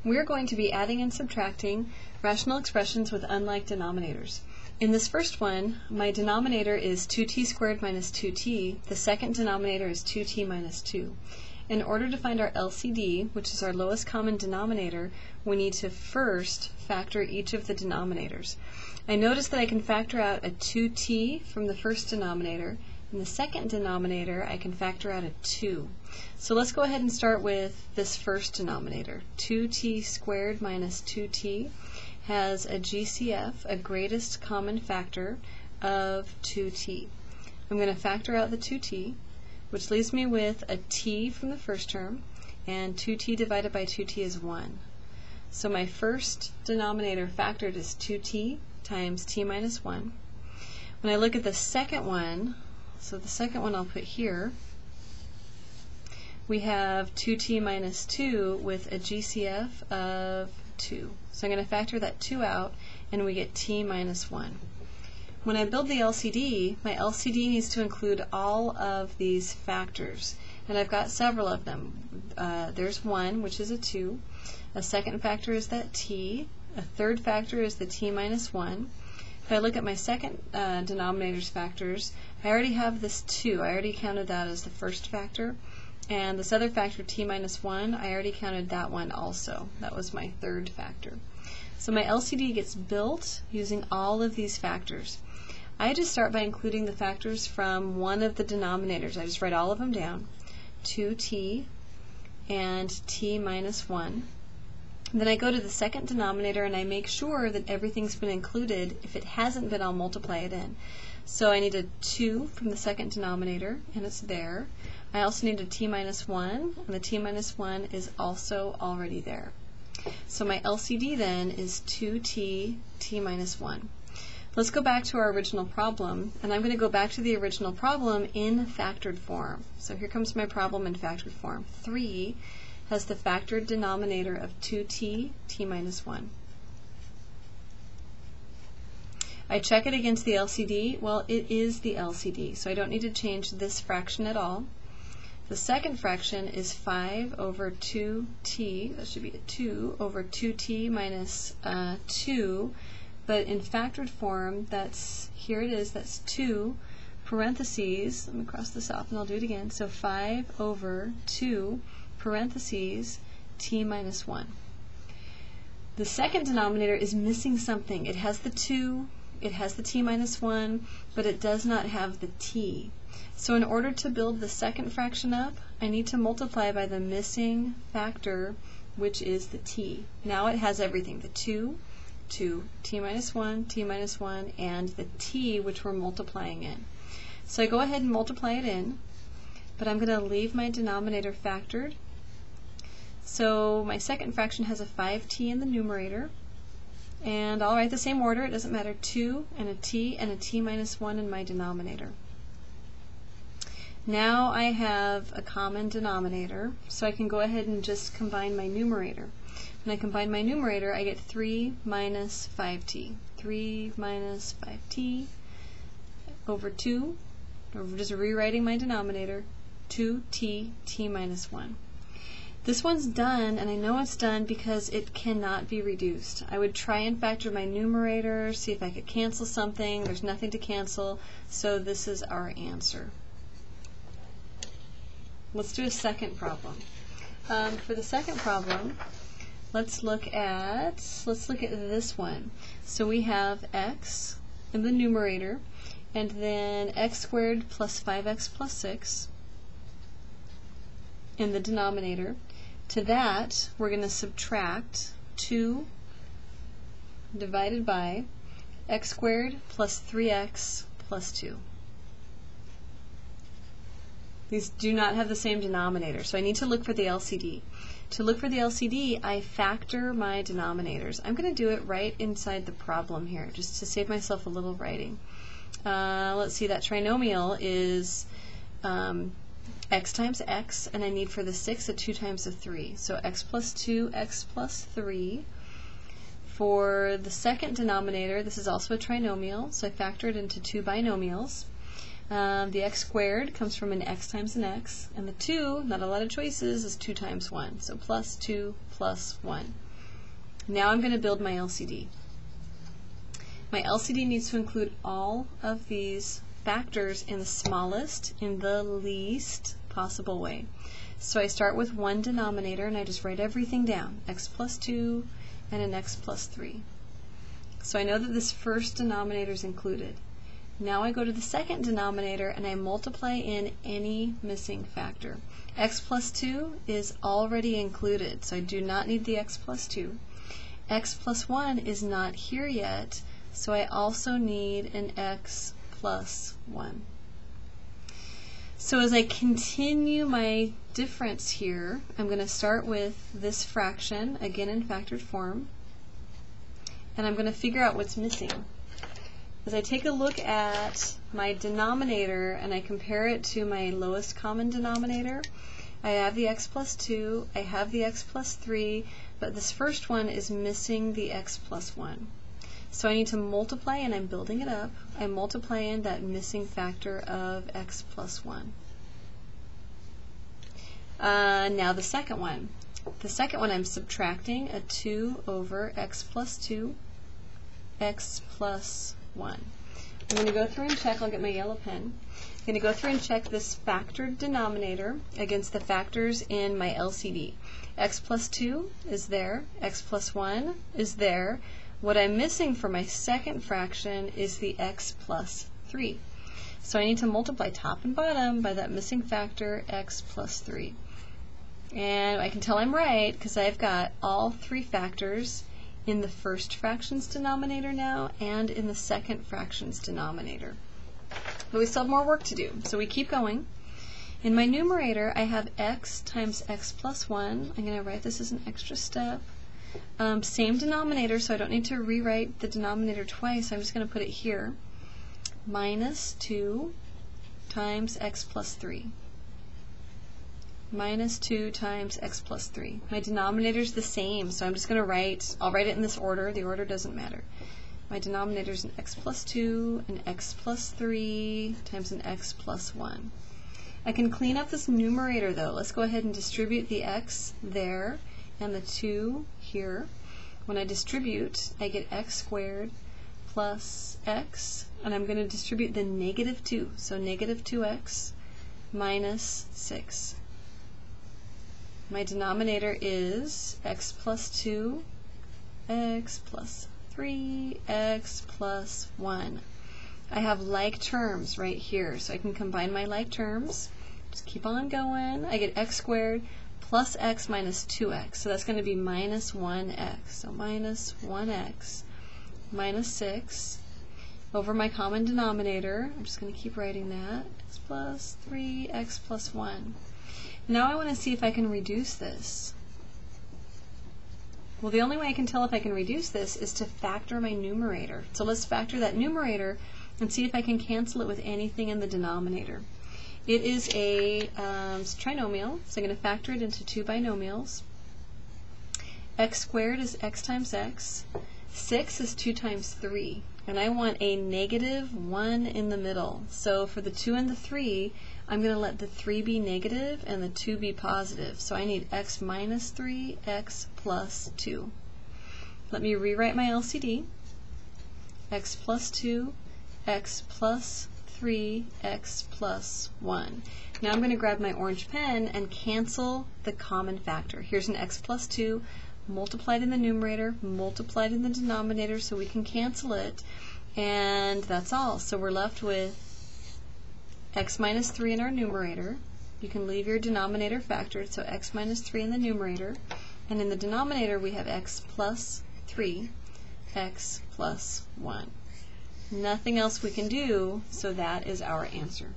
we're going to be adding and subtracting rational expressions with unlike denominators. In this first one, my denominator is 2t squared minus 2t. The second denominator is 2t minus 2. In order to find our LCD, which is our lowest common denominator, we need to first factor each of the denominators. I notice that I can factor out a 2t from the first denominator. In the second denominator, I can factor out a 2. So let's go ahead and start with this first denominator. 2t squared minus 2t has a GCF, a greatest common factor, of 2t. I'm going to factor out the 2t, which leaves me with a t from the first term, and 2t divided by 2t is 1. So my first denominator factored is 2t times t minus 1. When I look at the second one, so the second one I'll put here, we have 2t minus 2 with a GCF of 2. So I'm going to factor that 2 out, and we get t minus 1. When I build the LCD, my LCD needs to include all of these factors, and I've got several of them. There's 1, which is a 2. A second factor is that t. A third factor is the t minus 1. If I look at my second denominator's factors, I already have this 2. I already counted that as the first factor. And this other factor, t minus 1, I already counted that one also. That was my third factor. So my LCD gets built using all of these factors. I just start by including the factors from one of the denominators. I just write all of them down. 2t and t minus 1. Then I go to the second denominator and I make sure that everything's been included. If it hasn't been, I'll multiply it in. So I need a 2 from the second denominator, and it's there. I also need a t minus 1, and the t minus 1 is also already there. So my LCD then is 2t, t minus 1. Let's go back to our original problem, and I'm going to go back to the original problem in factored form. So here comes my problem in factored form. 3 has the factored denominator of 2t, t minus 1. I check it against the LCD. Well, it is the LCD, so I don't need to change this fraction at all. The second fraction is 5 over 2t, that should be a 2, over 2t minus 2, but in factored form, here it is, that's 2 parentheses, let me cross this off and I'll do it again, so 5 over 2 parentheses t minus 1. The second denominator is missing something. It has the 2, it has the t minus 1, but it does not have the t. So in order to build the second fraction up, I need to multiply by the missing factor, which is the t. Now it has everything, the 2, t minus 1, and the t, which we're multiplying in. So I go ahead and multiply it in, but I'm going to leave my denominator factored. So my second fraction has a 5t in the numerator, and I'll write the same order, it doesn't matter, 2 and a t minus 1 in my denominator. Now I have a common denominator, so I can go ahead and just combine my numerator. When I combine my numerator, I get 3 minus 5t. 3 minus 5t over 2, or just rewriting my denominator, 2t, t minus 1. This one's done, and I know it's done because it cannot be reduced. I would try and factor my numerator, see if I could cancel something. There's nothing to cancel, so this is our answer. Let's do a second problem. For the second problem, let's look at this one. So we have x in the numerator, and then x squared plus 5x plus 6 in the denominator. To that, we're going to subtract 2 divided by x squared plus 3x plus 2. These do not have the same denominator, so I need to look for the LCD. To look for the LCD, I factor my denominators. I'm going to do it right inside the problem here, just to save myself a little writing. Let's see, that trinomial is x times x, and I need for the 6 a 2 times a 3. So x plus 2, x plus 3. For the second denominator, this is also a trinomial, so I factor it into 2 binomials. The x squared comes from an x times an x, and the 2, not a lot of choices, is 2 times 1, so plus 2 plus 1. Now I'm going to build my LCD. My LCD needs to include all of these factors in the smallest, in the least possible way. So I start with one denominator and I just write everything down, x plus 2 and an x plus 3. So I know that this first denominator is included. Now I go to the second denominator and I multiply in any missing factor. X plus 2 is already included, so I do not need the x plus 2. X plus 1 is not here yet, so I also need an x plus 1. So as I continue my difference here, I'm going to start with this fraction, again in factored form, and I'm going to figure out what's missing. As I take a look at my denominator and I compare it to my lowest common denominator, I have the x plus 2, I have the x plus 3, but this first one is missing the x plus 1. So I need to multiply, and I'm building it up, I multiply in that missing factor of x plus 1. Now the second one. The second one I'm subtracting a 2 over x plus 2, x plus 1. I'm going to go through and check, I'll get my yellow pen. I'm going to go through and check this factored denominator against the factors in my LCD. X plus 2 is there, x plus 1 is there. What I'm missing for my second fraction is the x plus 3. So I need to multiply top and bottom by that missing factor, x plus 3. And I can tell I'm right because I've got all three factors in the first fraction's denominator now and in the second fraction's denominator. But we still have more work to do, so we keep going. In my numerator, I have x times x plus 1. I'm going to write this as an extra step. Same denominator, so I don't need to rewrite the denominator twice. I'm just going to put it here. Minus 2 times x plus 3. Minus 2 times x plus 3. My denominator is the same, so I'm just going to I'll write it in this order. The order doesn't matter. My denominator is an x plus 2, an x plus 3 times an x plus 1. I can clean up this numerator though. Let's go ahead and distribute the x there and the 2 here. When I distribute, I get x squared plus x, and I'm going to distribute the negative 2, so negative 2x minus 6. My denominator is x plus 2, x plus 3, x plus 1. I have like terms right here, so I can combine my like terms. Just keep on going. I get x squared plus x minus 2x, so that's going to be minus 1x. So minus 1x minus 6 over my common denominator. I'm just going to keep writing that. X plus 3, x plus 1. Now I want to see if I can reduce this. Well, the only way I can tell if I can reduce this is to factor my numerator. So let's factor that numerator and see if I can cancel it with anything in the denominator. It is a trinomial, so I'm going to factor it into two binomials. X squared is x times x. 6 is 2 times 3. And I want a negative 1 in the middle. So for the 2 and the 3, I'm going to let the 3 be negative and the 2 be positive. So I need x minus 3, x plus 2. Let me rewrite my LCD. X plus 2, x plus 3, x plus 1. Now I'm going to grab my orange pen and cancel the common factor. Here's an x plus 2 multiplied in the numerator, multiplied in the denominator, so we can cancel it. And that's all. So we're left with x minus 3 in our numerator. You can leave your denominator factored, so x minus 3 in the numerator. And in the denominator we have x plus 3, x plus 1. Nothing else we can do, so that is our answer.